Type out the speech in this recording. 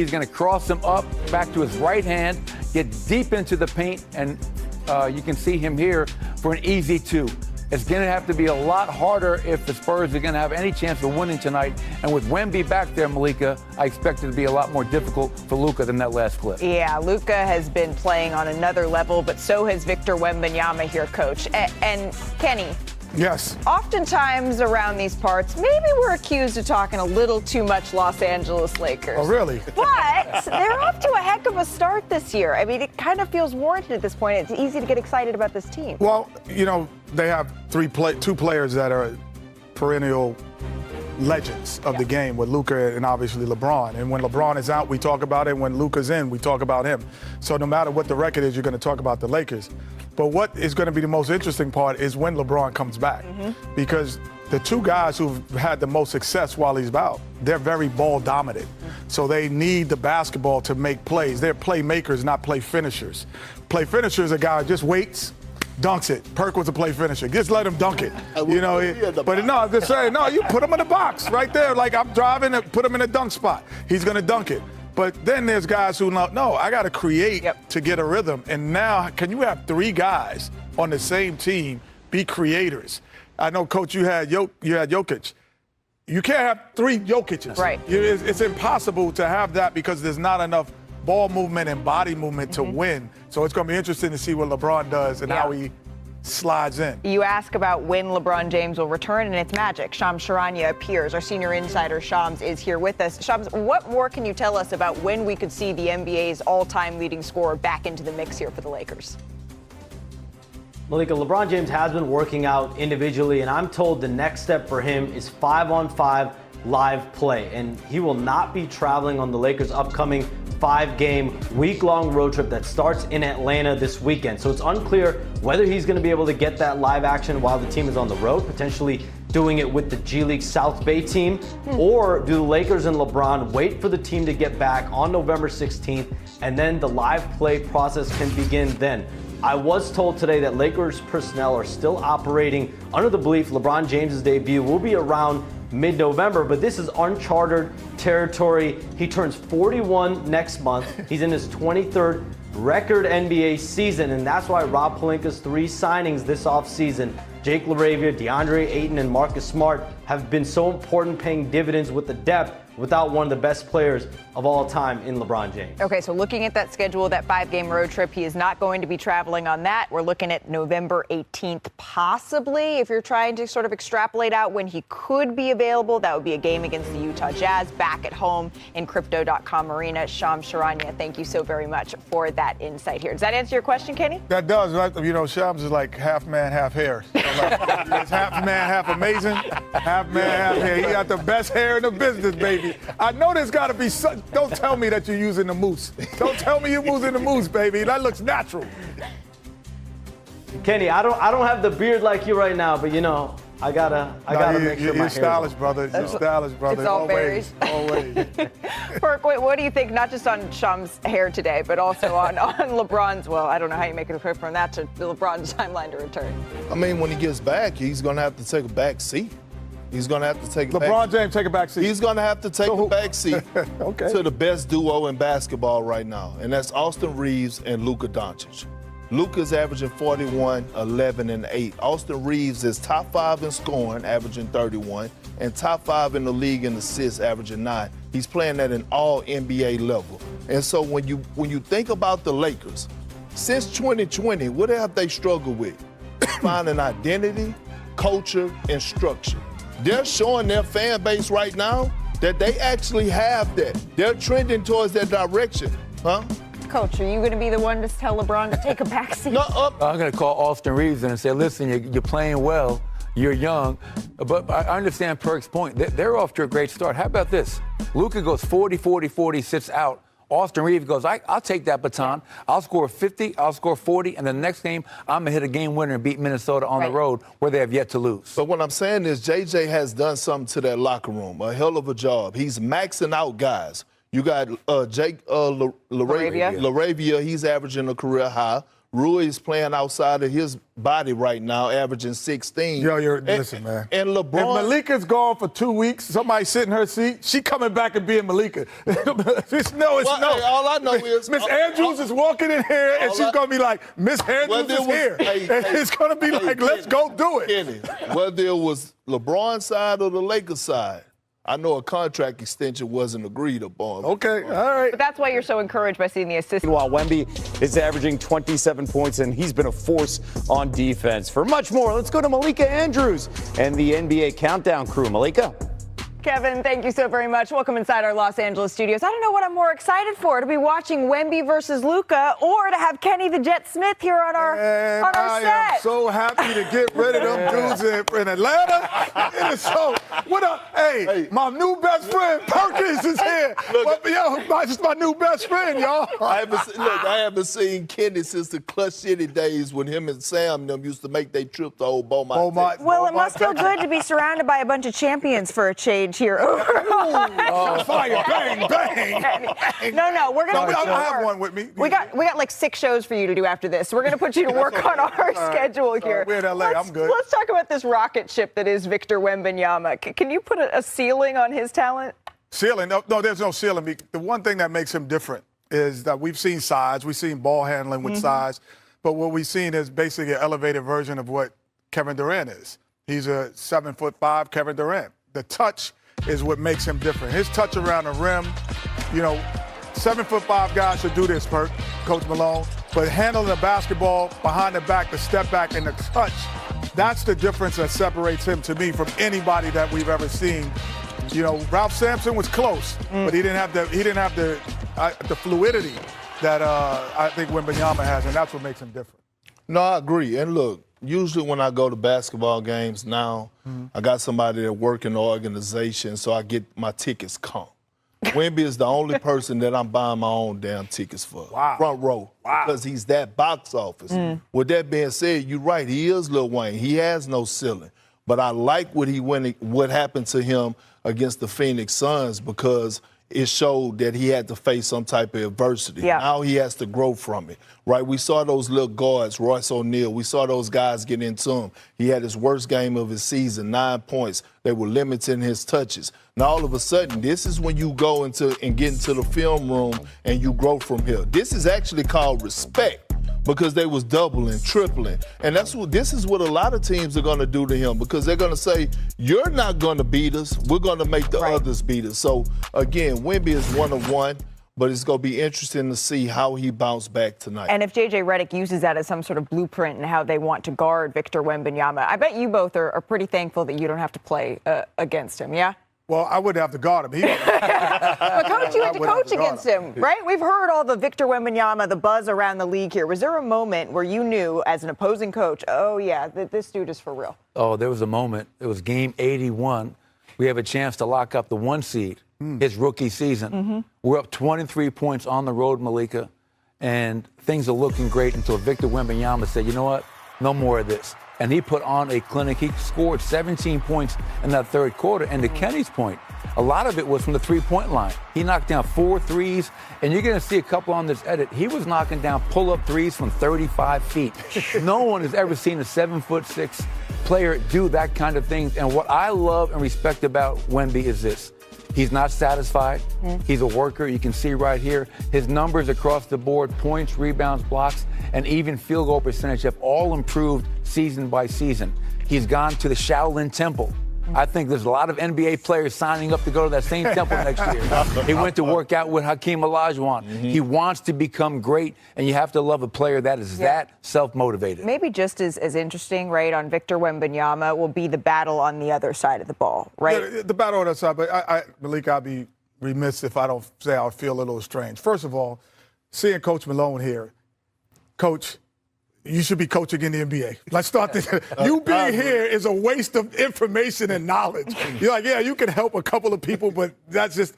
He's going to cross him up back to his right hand, get deep into the paint, and you can see him here for an easy 2. It's going to have to be a lot harder if the Spurs are going to have any chance of winning tonight. And with Wemby back there, Malika, I expect it to be a lot more difficult for Luka than that last clip. Yeah, Luka has been playing on another level, but so has Victor Wembanyama here, Coach. And Kenny. Yes. Oftentimes around these parts, maybe we're accused of talking a little too much Los Angeles Lakers. Oh, really? But they're off to a heck of a start this year. I mean, it kind of feels warranted at this point. It's easy to get excited about this team. Well, you know, they have two players that are perennial legends of the game with Luka and obviously LeBron. And when LeBron is out, we talk about it. When Luka's in, we talk about him. So no matter what the record is, you're going to talk about the Lakers. But what is going to be the most interesting part is when LeBron comes back. Because the two guys who've had the most success while he's out, they're very ball dominant. So they need the basketball to make plays. They're playmakers, not play finishers. Play finishers is a guy who just waits, dunks it. Perk was a play finisher. Just let him dunk it. You know, but no, I'm just saying, no, you put him in the box right there. Like I'm driving and put him in a dunk spot. He's going to dunk it. But then there's guys who know, no, I got to create to get a rhythm. And now, can you have 3 guys on the same team be creators? I know, Coach, you had Jokic. You can't have 3 Jokic's. Right. It's impossible to have that because there's not enough ball movement and body movement to win. So it's going to be interesting to see what LeBron does and how he slides in. You ask about when LeBron James will return, and it's magic. Shams Charania appears. Our senior insider, Shams, is here with us. Shams, what more can you tell us about when we could see the NBA's all-time leading scorer back into the mix here for the Lakers? Malika, LeBron James has been working out individually, and I'm told the next step for him is 5-on-5 live play, and he will not be traveling on the Lakers' upcoming 5-game, week-long road trip that starts in Atlanta this weekend. So it's unclear whether he's going to be able to get that live action while the team is on the road, potentially doing it with the G League South Bay team, or do the Lakers and LeBron wait for the team to get back on November 16th, and then the live play process can begin then. I was told today that Lakers personnel are still operating under the belief LeBron James' debut will be around mid-November, but this is uncharted territory. He turns 41 next month. He's in his 23rd record NBA season, and that's why Rob Pelinka's 3 signings this offseason, Jake LaRavia, DeAndre Ayton, and Marcus Smart, have been so important, paying dividends with the depth without one of the best players of all time in LeBron James. Okay, so looking at that schedule, that 5-game road trip, he is not going to be traveling on that. We're looking at November 18th, possibly. If you're trying to sort of extrapolate out when he could be available, that would be a game against the Utah Jazz back at home in Crypto.com Arena. Shams Charania, thank you so very much for that insight here. Does that answer your question, Kenny? That does. You know, Shams is like half man, half hair. So like, he's half man, half amazing, half man, half hair. He got the best hair in the business, baby. I know there's got to be some. Don't tell me that you're using the mousse. Don't tell me you're using the mousse, baby. That looks natural. Kenny, I don't have the beard like you right now, but you know, I gotta make sure my You're stylish, brother. You're stylish, brother. It's all always, berries. always. Perk, what do you think, not just on Shams' hair today, but also on LeBron's, well, I don't know how you make it quick from that to LeBron's timeline to return. I mean, when he gets back, he's going to have to take a back seat. He's going to have to take a LeBron James take a back seat. He's going to have to take a back seat to the best duo in basketball right now, and that's Austin Reeves and Luka Doncic. Luka's averaging 41, 11, and 8. Austin Reeves is top 5 in scoring, averaging 31, and top 5 in the league in assists, averaging 9. He's playing at an all-NBA level. And so when you think about the Lakers, since 2020, what have they struggled with? Finding identity, culture, and structure. They're showing their fan base right now that they actually have that. They're trending towards that direction, huh? Coach, are you going to be the one to tell LeBron to take a backseat? No, I'm going to call Austin Reeves and say, listen, you're playing well, you're young, but I understand Perk's point. They're off to a great start. How about this? Luka goes 40, 40, 40, sits out. Austin Reeves goes, I'll take that baton. I'll score 50, I'll score 40, and the next game, I'm going to hit a game winner and beat Minnesota on the road where they have yet to lose. But what I'm saying is JJ has done something to that locker room, a hell of a job. He's maxing out guys. You got Jake LaRavia. He's averaging a career high. Rui is playing outside of his body right now, averaging 16. Listen, man. And LeBron. If Malika's gone for 2 weeks, somebody sit in her seat, she coming back and being Malika. It's no. Hey, all I know is Miss Andrews is walking in here, and she's going to be like, Miss Andrews is here. And it's going to be like, let's go do it. Kenny, whether it was LeBron's side or the Lakers side, I know a contract extension wasn't agreed upon. Okay, all right. But that's why you're so encouraged by seeing the assist. While Wemby is averaging 27 points, and he's been a force on defense. For much more, let's go to Malika Andrews and the NBA Countdown crew. Malika. Kevin, thank you so very much. Welcome inside our Los Angeles studios. I don't know what I'm more excited for, to be watching Wemby versus Luka or to have Kenny the Jet Smith here on our set. I am so happy to get rid of them dudes in Atlanta. It is so. What up? Hey, my new best friend, Perkins, is here. Just my new best friend, y'all. I haven't seen Kenny since the Clutch City days when him and Sam them used to make their trip to old Beaumont. Well, it must feel good to be surrounded by a bunch of champions for a change here. Fire, bang, bang. No, we're gonna. I have one with me. We got like 6 shows for you to do after this. So we're gonna put you to work on our schedule here. We're in LA. I'm good. Let's talk about this rocket ship that is Victor Wembanyama. Can you put a ceiling on his talent? Ceiling? No, there's no ceiling. The one thing that makes him different is that we've seen size, we've seen ball handling with size, but what we've seen is basically an elevated version of what Kevin Durant is. He's a 7'5" Kevin Durant. The touch is what makes him different. His touch around the rim, 7'5" guys should do this, Coach Malone. But handling the basketball behind the back, the step back, and the touch, that's the difference that separates him to me from anybody that we've ever seen. Ralph Sampson was close, but he didn't have the fluidity that I think Wembanyama has, and that's what makes him different. No, I agree. And look, usually when I go to basketball games now, I got somebody that work in the organization, so I get my tickets comped. Wemby is the only person that I'm buying my own damn tickets for. Wow. Front row. Wow. Because he's that box office. With that being said, you're right. He is Lil Wayne. He has no ceiling. But I like what happened to him against the Phoenix Suns because it showed that he had to face some type of adversity. Yeah. Now he has to grow from it, right? We saw those little guards, Royce O'Neal. We saw those guys get into him. He had his worst game of his season, 9 points. They were limiting his touches. Now, all of a sudden, this is when you go into and get into the film room and you grow from here. This is actually called respect because they was doubling, tripling. And this is what a lot of teams are going to do to him because they're going to say, you're not going to beat us. We're going to make the others beat us. So, again, Wemby is 1 of 1. But it's going to be interesting to see how he bounced back tonight. And if J.J. Redick uses that as some sort of blueprint in how they want to guard Victor Wembanyama, I bet you both are pretty thankful that you don't have to play against him, yeah? Well, I wouldn't have to guard him. But Coach, you had to coach against him, right? We've heard all the Victor Wembanyama, the buzz around the league here. Was there a moment where you knew as an opposing coach, oh, yeah, this dude is for real? Oh, there was a moment. It was game 81. We have a chance to lock up the 1 seed. His rookie season. We're up 23 points on the road, Malika, and things are looking great until Victor Wembanyama said, you know what, no more of this. And he put on a clinic. He scored 17 points in that third quarter. And to Kenny's point, a lot of it was from the three-point line. He knocked down 4 threes, and you're going to see a couple on this edit. He was knocking down pull-up threes from 35 feet. No one has ever seen a 7'6" player do that kind of thing. And what I love and respect about Wemby is this. He's not satisfied. He's a worker. You can see right here. His numbers across the board, points, rebounds, blocks, and even field goal percentage have all improved season by season. He's gone to the Shaolin Temple. I think there's a lot of NBA players signing up to go to that same temple next year. He went to work out with Hakeem Olajuwon. He wants to become great, and you have to love a player that is that self-motivated. Maybe just as interesting, right, on Victor Wembanyama will be the battle on the other side of the ball, right? Yeah, the battle on the other side, but Malika, I'd be remiss if I don't say I feel a little strange. First of all, seeing Coach Malone here, Coach, you should be coaching in the NBA. Let's start this. You being here is a waste of information and knowledge. You're like, yeah, you can help a couple of people, but that's just